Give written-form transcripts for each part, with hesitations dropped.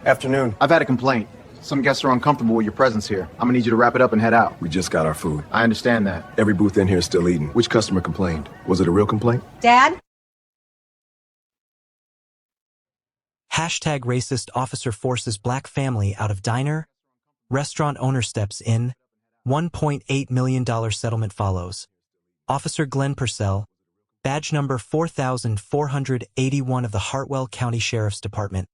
Afternoon. I've had a complaint. Some guests are uncomfortable with your presence here. I'm gonna need you to wrap it up and head out. We just got our food. I understand that. Every booth in here is still eating. Which customer complained? Was it a real complaint? Dad? Hashtag racist officer forces black family out of diner. Restaurant owner steps in. $1.8 million settlement follows. Officer Glenn Purcell, badge number 4481 of the Hartwell County Sheriff's Department,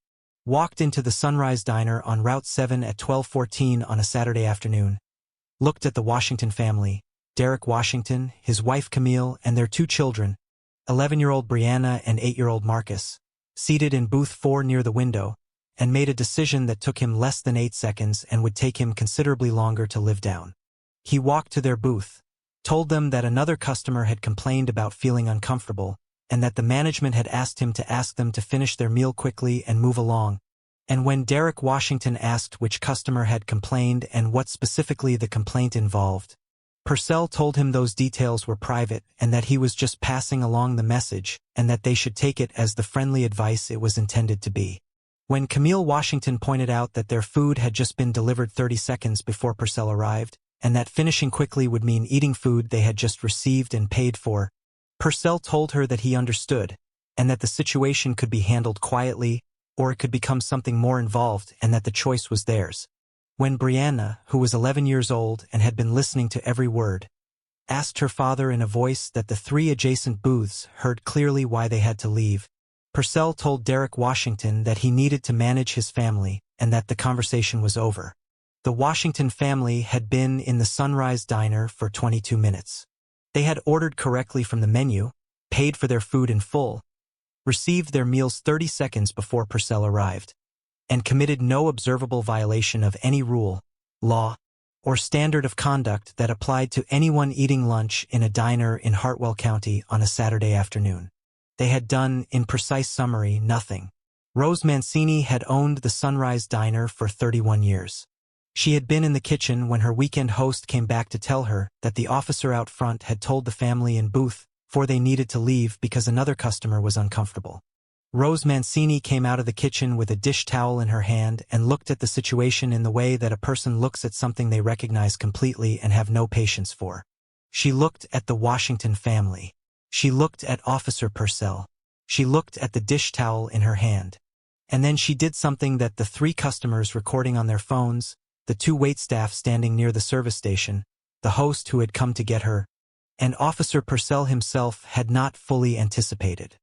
walked into the Sunrise Diner on Route 7 at 12:14 on a Saturday afternoon, looked at the Washington family, Derek Washington, his wife Camille, and their two children, 11-year-old Brianna and 8-year-old Marcus, seated in booth 4 near the window, and made a decision that took him less than 8 seconds and would take him considerably longer to live down. He walked to their booth, told them that another customer had complained about feeling uncomfortable, and that the management had asked him to ask them to finish their meal quickly and move along. And when Derek Washington asked which customer had complained and what specifically the complaint involved, Purcell told him those details were private and that he was just passing along the message and that they should take it as the friendly advice it was intended to be. When Camille Washington pointed out that their food had just been delivered 30 seconds before Purcell arrived, and that finishing quickly would mean eating food they had just received and paid for, Purcell told her that he understood, and that the situation could be handled quietly, or it could become something more involved, and that the choice was theirs. When Brianna, who was 11 years old and had been listening to every word, asked her father in a voice that the 3 adjacent booths heard clearly why they had to leave, Purcell told Derek Washington that he needed to manage his family and that the conversation was over. The Washington family had been in the Sunrise Diner for 22 minutes. They had ordered correctly from the menu, paid for their food in full, received their meals 30 seconds before Purcell arrived, and committed no observable violation of any rule, law, or standard of conduct that applied to anyone eating lunch in a diner in Hartwell County on a Saturday afternoon. They had done, in precise summary, nothing. Rose Mancini had owned the Sunrise Diner for 31 years. She had been in the kitchen when her weekend host came back to tell her that the officer out front had told the family in booth 4 they needed to leave because another customer was uncomfortable. Rose Mancini came out of the kitchen with a dish towel in her hand and looked at the situation in the way that a person looks at something they recognize completely and have no patience for. She looked at the Washington family. She looked at Officer Purcell. She looked at the dish towel in her hand. And then she did something that the 3 customers recording on their phones, the 2 waitstaff standing near the service station, the host who had come to get her, and Officer Purcell himself had not fully anticipated.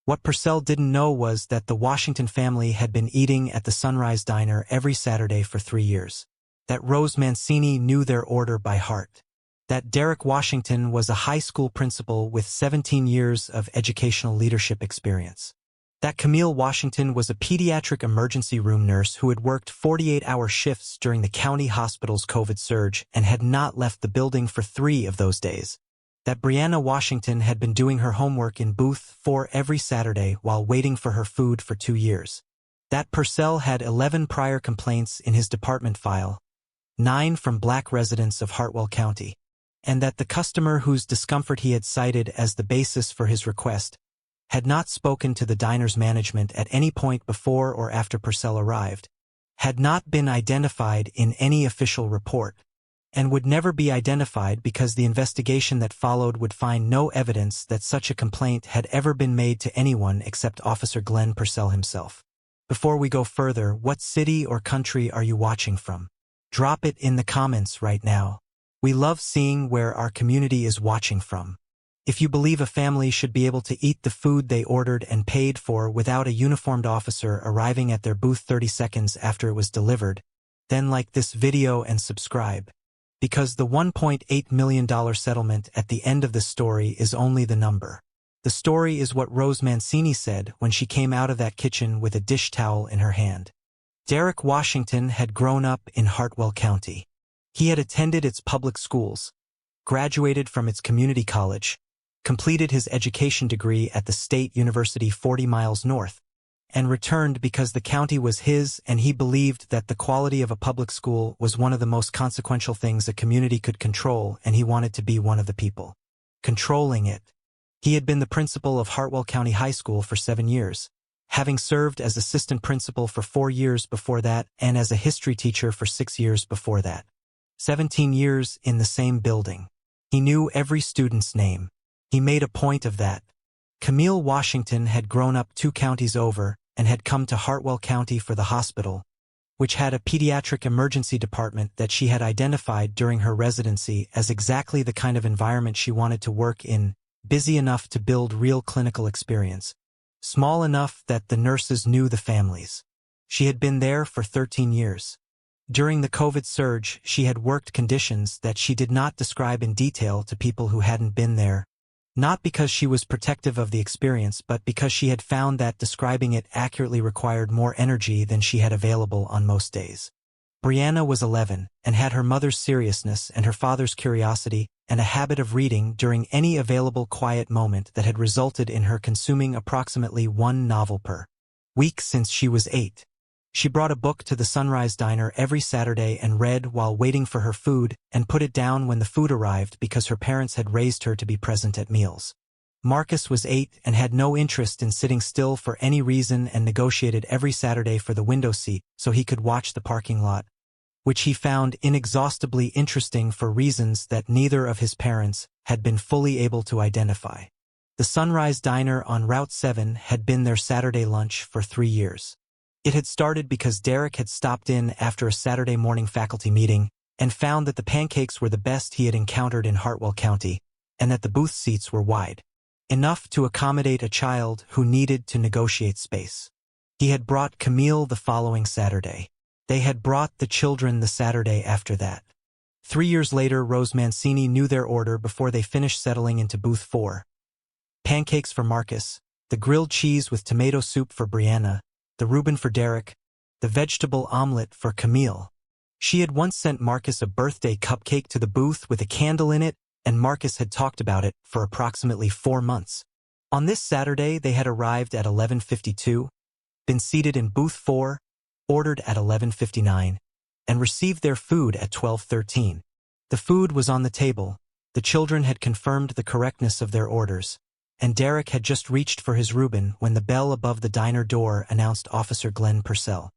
What Purcell didn't know was that the Washington family had been eating at the Sunrise Diner every Saturday for 3 years. That Rose Mancini knew their order by heart. That Derek Washington was a high school principal with 17 years of educational leadership experience. That Camille Washington was a pediatric emergency room nurse who had worked 48-hour shifts during the county hospital's COVID surge and had not left the building for 3 of those days. That Brianna Washington had been doing her homework in booth 4 every Saturday while waiting for her food for 2 years. That Purcell had 11 prior complaints in his department file, 9 from black residents of Hartwell County, and that the customer whose discomfort he had cited as the basis for his request had not spoken to the diner's management at any point before or after Purcell arrived, had not been identified in any official report, and would never be identified because the investigation that followed would find no evidence that such a complaint had ever been made to anyone except Officer Glenn Purcell himself. Before we go further, what city or country are you watching from? Drop it in the comments right now. We love seeing where our community is watching from. If you believe a family should be able to eat the food they ordered and paid for without a uniformed officer arriving at their booth 30 seconds after it was delivered, then like this video and subscribe. Because the $1.8 million settlement at the end of the story is only the number. The story is what Rose Mancini said when she came out of that kitchen with a dish towel in her hand. Derek Washington had grown up in Hartwell County. He had attended its public schools, graduated from its community college, completed his education degree at the State University 40 miles north, and returned because the county was his and he believed that the quality of a public school was one of the most consequential things a community could control, and he wanted to be one of the people controlling it. He had been the principal of Hartwell County High School for 7 years, having served as assistant principal for 4 years before that and as a history teacher for 6 years before that. 17 years in the same building. He knew every student's name. He made a point of that. Camille Washington had grown up 2 counties over and had come to Hartwell County for the hospital, which had a pediatric emergency department that she had identified during her residency as exactly the kind of environment she wanted to work in, busy enough to build real clinical experience, small enough that the nurses knew the families. She had been there for 13 years. During the COVID surge, she had worked conditions that she did not describe in detail to people who hadn't been there, not because she was protective of the experience, but because she had found that describing it accurately required more energy than she had available on most days. Brianna was 11 and had her mother's seriousness and her father's curiosity and a habit of reading during any available quiet moment that had resulted in her consuming approximately 1 novel per week since she was 8. She brought a book to the Sunrise Diner every Saturday and read while waiting for her food and put it down when the food arrived because her parents had raised her to be present at meals. Marcus was 8 and had no interest in sitting still for any reason and negotiated every Saturday for the window seat so he could watch the parking lot, which he found inexhaustibly interesting for reasons that neither of his parents had been fully able to identify. The Sunrise Diner on Route 7 had been their Saturday lunch for 3 years. It had started because Derek had stopped in after a Saturday morning faculty meeting and found that the pancakes were the best he had encountered in Hartwell County and that the booth seats were wide, enough to accommodate a child who needed to negotiate space. He had brought Camille the following Saturday. They had brought the children the Saturday after that. 3 years later, Rose Mancini knew their order before they finished settling into booth 4. Pancakes for Marcus, the grilled cheese with tomato soup for Brianna, the Reuben for Derek, the vegetable omelet for Camille. She had once sent Marcus a birthday cupcake to the booth with a candle in it, and Marcus had talked about it for approximately 4 months. On this Saturday, they had arrived at 11:52, been seated in booth 4, ordered at 11:59, and received their food at 12:13. The food was on the table, the children had confirmed the correctness of their orders, and Derek had just reached for his Reuben when the bell above the diner door announced Officer Glenn Purcell.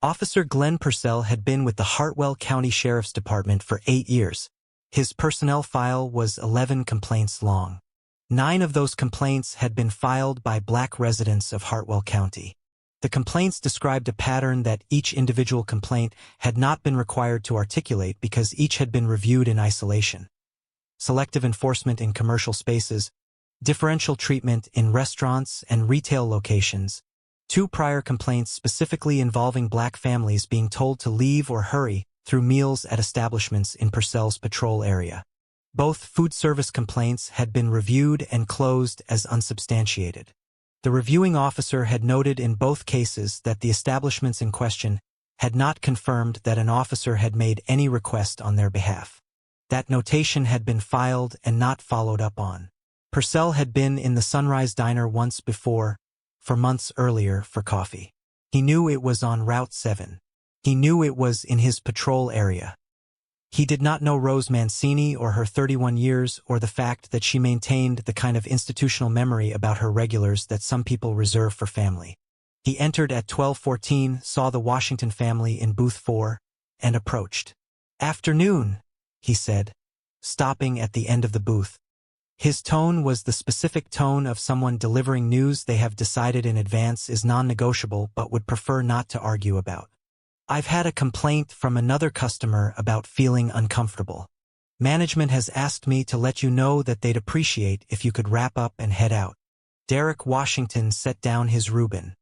Officer Glenn Purcell had been with the Hartwell County Sheriff's Department for 8 years. His personnel file was 11 complaints long. 9 of those complaints had been filed by Black residents of Hartwell County. The complaints described a pattern that each individual complaint had not been required to articulate because each had been reviewed in isolation. Selective enforcement in commercial spaces, differential treatment in restaurants and retail locations, 2 prior complaints specifically involving Black families being told to leave or hurry through meals at establishments in Purcell's patrol area. Both food service complaints had been reviewed and closed as unsubstantiated. The reviewing officer had noted in both cases that the establishments in question had not confirmed that an officer had made any request on their behalf. That notation had been filed and not followed up on. Purcell had been in the Sunrise Diner once before, for months earlier, for coffee. He knew it was on Route 7. He knew it was in his patrol area. He did not know Rose Mancini or her 31 years or the fact that she maintained the kind of institutional memory about her regulars that some people reserve for family. He entered at 12:14, saw the Washington family in booth 4, and approached. "Afternoon," he said, stopping at the end of the booth. His tone was the specific tone of someone delivering news they have decided in advance is non-negotiable but would prefer not to argue about. "I've had a complaint from another customer about feeling uncomfortable. Management has asked me to let you know that they'd appreciate if you could wrap up and head out." Derek Washington set down his Reuben.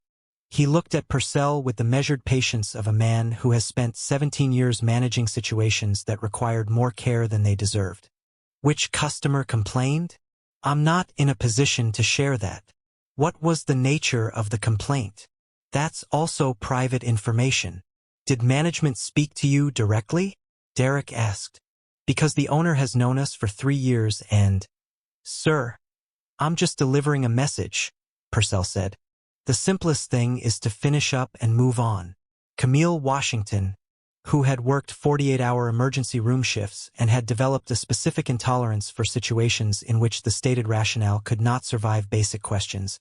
He looked at Purcell with the measured patience of a man who has spent 17 years managing situations that required more care than they deserved. "Which customer complained? I'm not in a position to share that." "What was the nature of the complaint?" "That's also private information." "Did management speak to you directly?" Derek asked. "Because the owner has known us for 3 years and—" "Sir, I'm just delivering a message," Purcell said. "The simplest thing is to finish up and move on." Camille Washington, who had worked 48-hour emergency room shifts and had developed a specific intolerance for situations in which the stated rationale could not survive basic questions,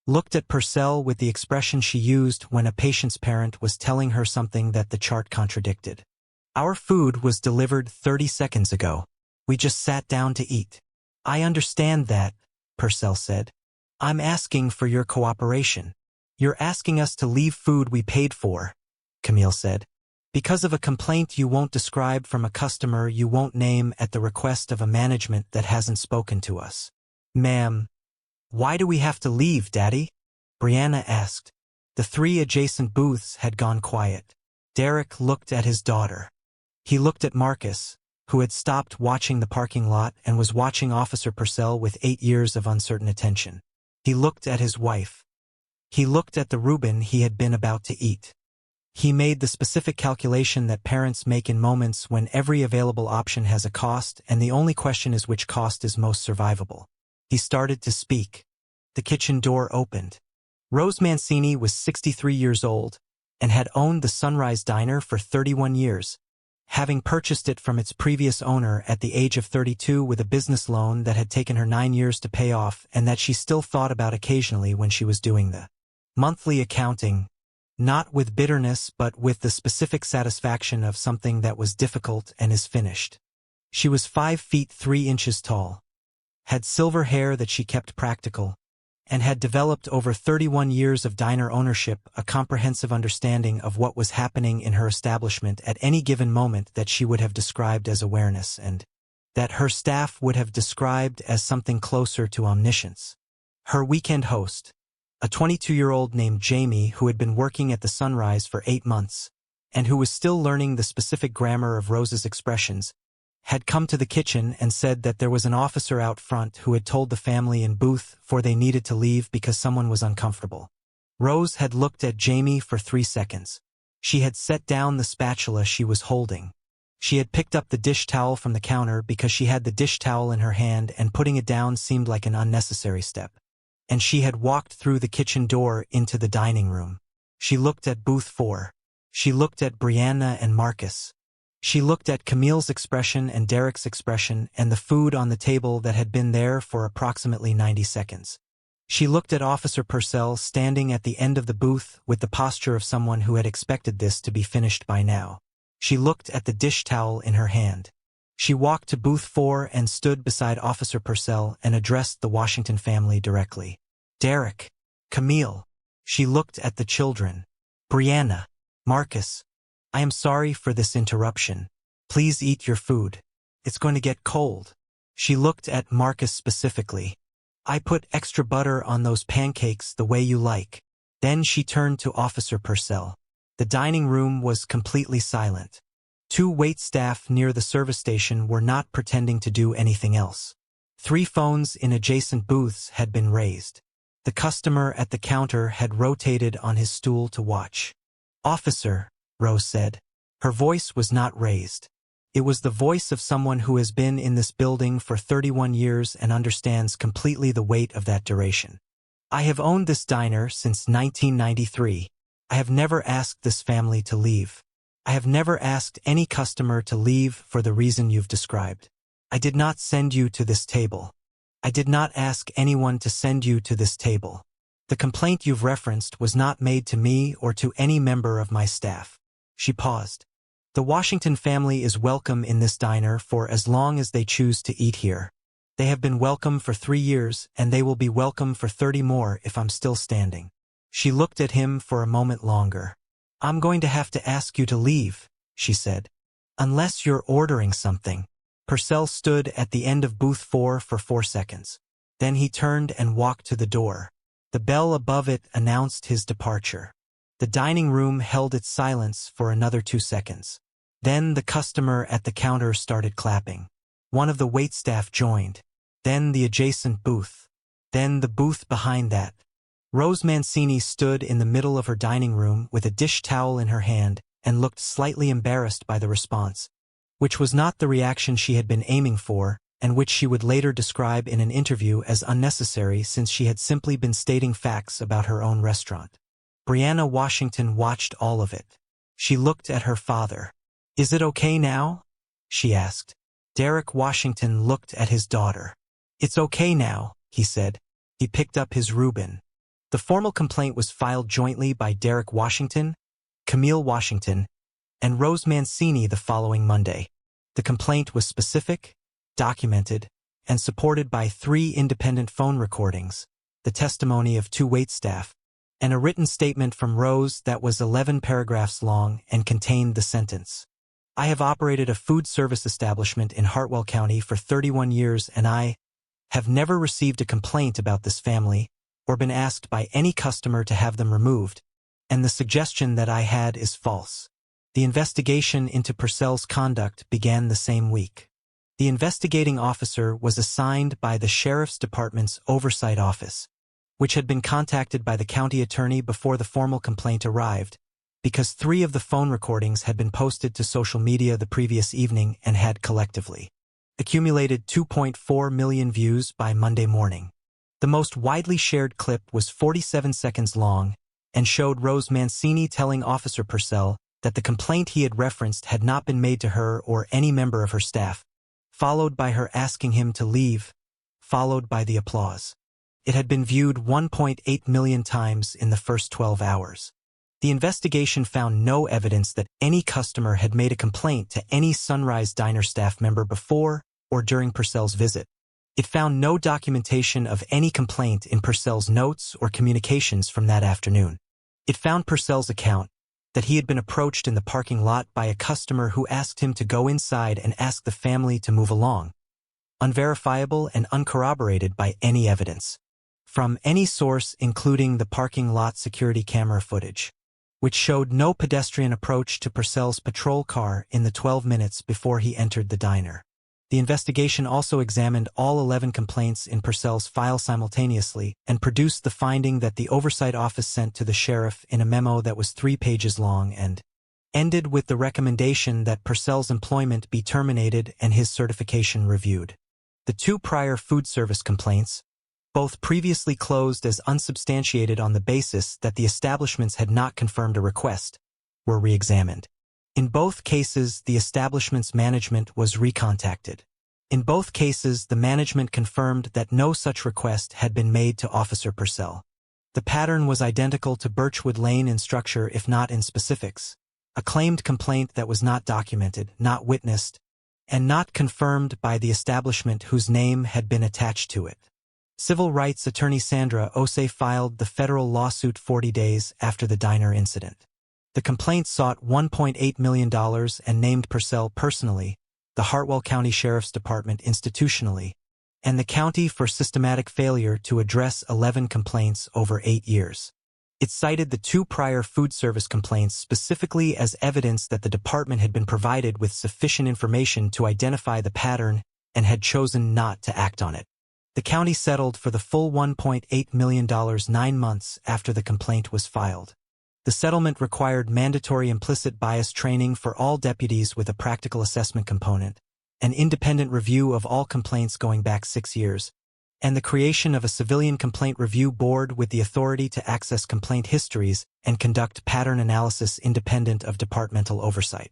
looked at Purcell with the expression she used when a patient's parent was telling her something that the chart contradicted. Our food was delivered 30 seconds ago. We just sat down to eat. I understand that, Purcell said. I'm asking for your cooperation. You're asking us to leave food we paid for, Camille said. Because of a complaint you won't describe from a customer you won't name at the request of a management that hasn't spoken to us. Ma'am, why do we have to leave, Daddy? Brianna asked. The 3 adjacent booths had gone quiet. Derek looked at his daughter. He looked at Marcus, who had stopped watching the parking lot and was watching Officer Purcell with 8 years of uncertain attention. He looked at his wife. He looked at the Reuben he had been about to eat. He made the specific calculation that parents make in moments when every available option has a cost and the only question is which cost is most survivable. He started to speak. The kitchen door opened. Rose Mancini was 63 years old and had owned the Sunrise Diner for 31 years, having purchased it from its previous owner at the age of 32 with a business loan that had taken her 9 years to pay off and that she still thought about occasionally when she was doing the monthly accounting, not with bitterness but with the specific satisfaction of something that was difficult and is finished. She was 5 feet 3 inches tall, had silver hair that she kept practical, and had developed over 31 years of diner ownership a comprehensive understanding of what was happening in her establishment at any given moment that she would have described as awareness and that her staff would have described as something closer to omniscience. Her weekend host, a 22-year-old named Jamie who had been working at the Sunrise for 8 months, and who was still learning the specific grammar of Rose's expressions, had come to the kitchen and said that there was an officer out front who had told the family in booth 4 they needed to leave because someone was uncomfortable. Rose had looked at Jamie for 3 seconds. She had set down the spatula she was holding. She had picked up the dish towel from the counter because she had the dish towel in her hand and putting it down seemed like an unnecessary step. And she had walked through the kitchen door into the dining room. She looked at booth 4. She looked at Brianna and Marcus. She looked at Camille's expression and Derek's expression and the food on the table that had been there for approximately 90 seconds. She looked at Officer Purcell standing at the end of the booth with the posture of someone who had expected this to be finished by now. She looked at the dish towel in her hand. She walked to booth 4 and stood beside Officer Purcell and addressed the Washington family directly. Derek, Camille. She looked at the children. Brianna, Marcus. I am sorry for this interruption. Please eat your food. It's going to get cold. She looked at Marcus specifically. I put extra butter on those pancakes the way you like. Then she turned to Officer Purcell. The dining room was completely silent. 2 waitstaff near the service station were not pretending to do anything else. 3 phones in adjacent booths had been raised. The customer at the counter had rotated on his stool to watch. Officer, Rose said. Her voice was not raised. It was the voice of someone who has been in this building for 31 years and understands completely the weight of that duration. I have owned this diner since 1993. I have never asked this family to leave. I have never asked any customer to leave for the reason you've described. I did not send you to this table. I did not ask anyone to send you to this table. The complaint you've referenced was not made to me or to any member of my staff. She paused. The Washington family is welcome in this diner for as long as they choose to eat here. They have been welcome for 3 years, and they will be welcome for 30 more if I'm still standing. She looked at him for a moment longer. I'm going to have to ask you to leave, she said. Unless you're ordering something. Purcell stood at the end of booth 4 for 4 seconds. Then he turned and walked to the door. The bell above it announced his departure. The dining room held its silence for another 2 seconds. Then the customer at the counter started clapping. One of the waitstaff joined. Then the adjacent booth. Then the booth behind that. Rose Mancini stood in the middle of her dining room with a dish towel in her hand and looked slightly embarrassed by the response, which was not the reaction she had been aiming for and which she would later describe in an interview as unnecessary since she had simply been stating facts about her own restaurant. Brianna Washington watched all of it. She looked at her father. Is it okay now? She asked. Derek Washington looked at his daughter. It's okay now, he said. He picked up his Reuben. The formal complaint was filed jointly by Derek Washington, Camille Washington, and Rose Mancini the following Monday. The complaint was specific, documented, and supported by 3 independent phone recordings, the testimony of 2 waitstaff, and a written statement from Rose that was 11 paragraphs long and contained the sentence: "I have operated a food service establishment in Hartwell County for 31 years and I have never received a complaint about this family or been asked by any customer to have them removed, and the suggestion that I had is false." The investigation into Purcell's conduct began the same week. The investigating officer was assigned by the Sheriff's Department's Oversight Office, which had been contacted by the county attorney before the formal complaint arrived, because 3 of the phone recordings had been posted to social media the previous evening and had collectively accumulated 2.4 million views by Monday morning. The most widely shared clip was 47 seconds long and showed Rose Mancini telling Officer Purcell that the complaint he had referenced had not been made to her or any member of her staff, followed by her asking him to leave, followed by the applause. It had been viewed 1.8 million times in the first 12 hours. The investigation found no evidence that any customer had made a complaint to any Sunrise Diner staff member before or during Purcell's visit. It found no documentation of any complaint in Purcell's notes or communications from that afternoon. It found Purcell's account that he had been approached in the parking lot by a customer who asked him to go inside and ask the family to move along, unverifiable and uncorroborated by any evidence from any source, including the parking lot security camera footage, which showed no pedestrian approach to Purcell's patrol car in the 12 minutes before he entered the diner. The investigation also examined all 11 complaints in Purcell's file simultaneously and produced the finding that the Oversight Office sent to the sheriff in a memo that was 3 pages long and ended with the recommendation that Purcell's employment be terminated and his certification reviewed. The 2 prior food service complaints, both previously closed as unsubstantiated on the basis that the establishments had not confirmed a request, were re-examined. In both cases, the establishment's management was recontacted. In both cases, the management confirmed that no such request had been made to Officer Purcell. The pattern was identical to Birchwood Lane in structure if not in specifics, a claimed complaint that was not documented, not witnessed, and not confirmed by the establishment whose name had been attached to it. Civil rights attorney Sandra Osei filed the federal lawsuit 40 days after the diner incident. The complaint sought $1.8 million and named Purcell personally, the Hartwell County Sheriff's Department institutionally, and the county for systematic failure to address 11 complaints over 8 years. It cited the 2 prior food service complaints specifically as evidence that the department had been provided with sufficient information to identify the pattern and had chosen not to act on it. The county settled for the full $1.8 million 9 months after the complaint was filed. The settlement required mandatory implicit bias training for all deputies with a practical assessment component, an independent review of all complaints going back 6 years, and the creation of a civilian complaint review board with the authority to access complaint histories and conduct pattern analysis independent of departmental oversight.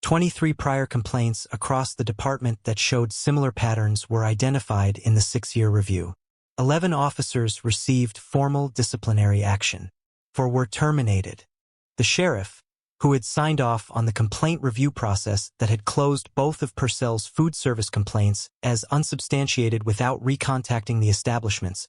23 prior complaints across the department that showed similar patterns were identified in the 6-year review. 11 officers received formal disciplinary action, 4 were terminated. The sheriff, who had signed off on the complaint review process that had closed both of Purcell's food service complaints as unsubstantiated without recontacting the establishments,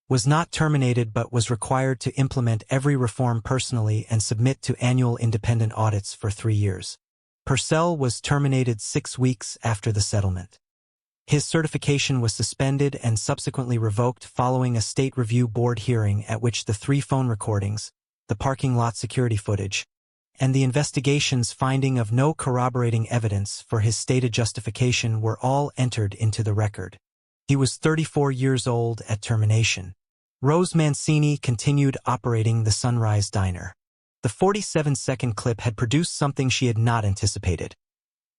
was not terminated but was required to implement every reform personally and submit to annual independent audits for 3 years. Purcell was terminated 6 weeks after the settlement. His certification was suspended and subsequently revoked following a state review board hearing at which the 3 phone recordings, the parking lot security footage, and the investigation's finding of no corroborating evidence for his stated justification were all entered into the record. He was 34 years old at termination. Rose Mancini continued operating the Sunrise Diner. The 47-second clip had produced something she had not anticipated: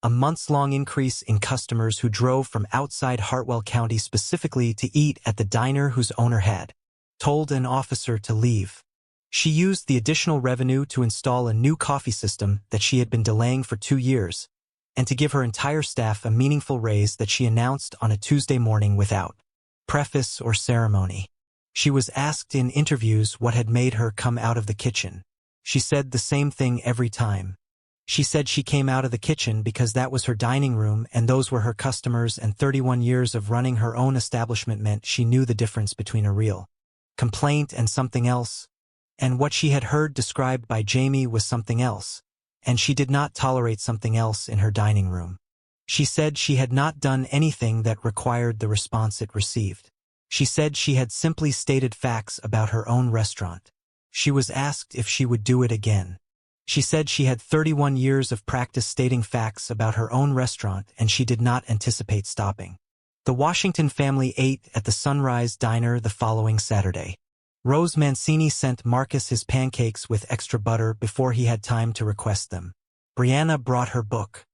a months-long increase in customers who drove from outside Hartwell County specifically to eat at the diner whose owner had told an officer to leave. She used the additional revenue to install a new coffee system that she had been delaying for 2 years, and to give her entire staff a meaningful raise that she announced on a Tuesday morning without preface or ceremony. She was asked in interviews what had made her come out of the kitchen. She said the same thing every time. She said she came out of the kitchen because that was her dining room and those were her customers, and 31 years of running her own establishment meant she knew the difference between a real complaint and something else. And what she had heard described by Jamie was something else, and she did not tolerate something else in her dining room. She said she had not done anything that required the response it received. She said she had simply stated facts about her own restaurant. She was asked if she would do it again. She said she had 31 years of practice stating facts about her own restaurant and she did not anticipate stopping. The Washington family ate at the Sunrise Diner the following Saturday. Rose Mancini sent Marcus his pancakes with extra butter before he had time to request them. Brianna brought her book.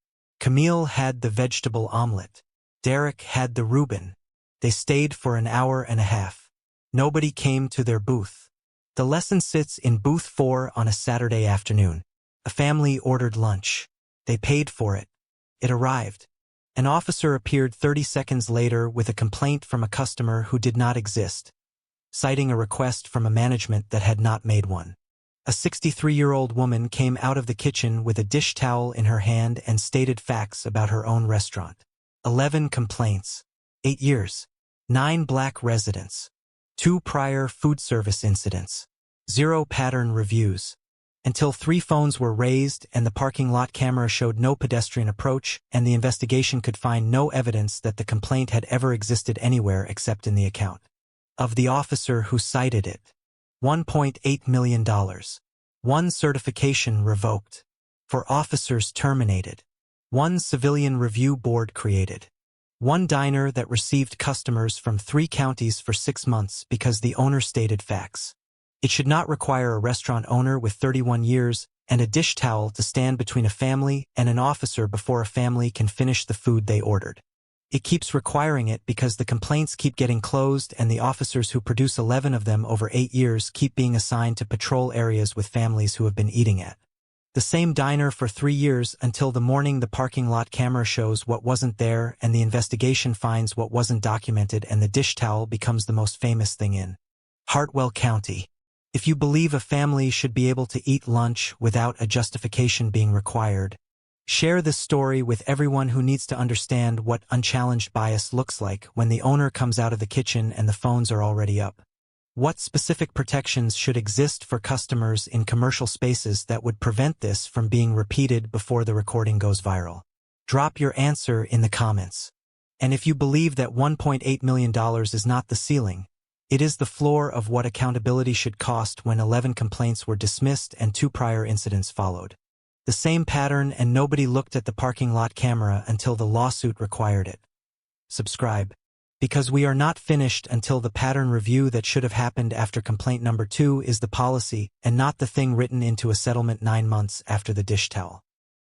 Camille had the vegetable omelet. Derek had the Reuben. They stayed for an hour and a half. Nobody came to their booth. The lesson sits in booth 4 on a Saturday afternoon. A family ordered lunch. They paid for it. It arrived. An officer appeared 30 seconds later with a complaint from a customer who did not exist, citing a request from a management that had not made one. A 63-year-old woman came out of the kitchen with a dish towel in her hand and stated facts about her own restaurant. 11 complaints. 8 years. 9 black residents. 2 prior food service incidents. 0 pattern reviews. Until 3 phones were raised and the parking lot camera showed no pedestrian approach and the investigation could find no evidence that the complaint had ever existed anywhere except in the account of the officer who cited it. $1.8 million. 1 certification revoked. 4 officers terminated. 1 civilian review board created. 1 diner that received customers from 3 counties for 6 months because the owner stated facts. It should not require a restaurant owner with 31 years and a dish towel to stand between a family and an officer before a family can finish the food they ordered. It keeps requiring it because the complaints keep getting closed and the officers who produce 11 of them over 8 years keep being assigned to patrol areas with families who have been eating at the same diner for 3 years until the morning the parking lot camera shows what wasn't there and the investigation finds what wasn't documented and the dish towel becomes the most famous thing in Hartwell County. If you believe a family should be able to eat lunch without a justification being required, share this story with everyone who needs to understand what unchallenged bias looks like when the owner comes out of the kitchen and the phones are already up. What specific protections should exist for customers in commercial spaces that would prevent this from being repeated before the recording goes viral? Drop your answer in the comments. And if you believe that $1.8 million is not the ceiling, it is the floor of what accountability should cost when 11 complaints were dismissed and 2 prior incidents followed. The same pattern and nobody looked at the parking lot camera until the lawsuit required it. Subscribe. Because we are not finished until the pattern review that should have happened after complaint number 2 is the policy and not the thing written into a settlement 9 months after the dish towel.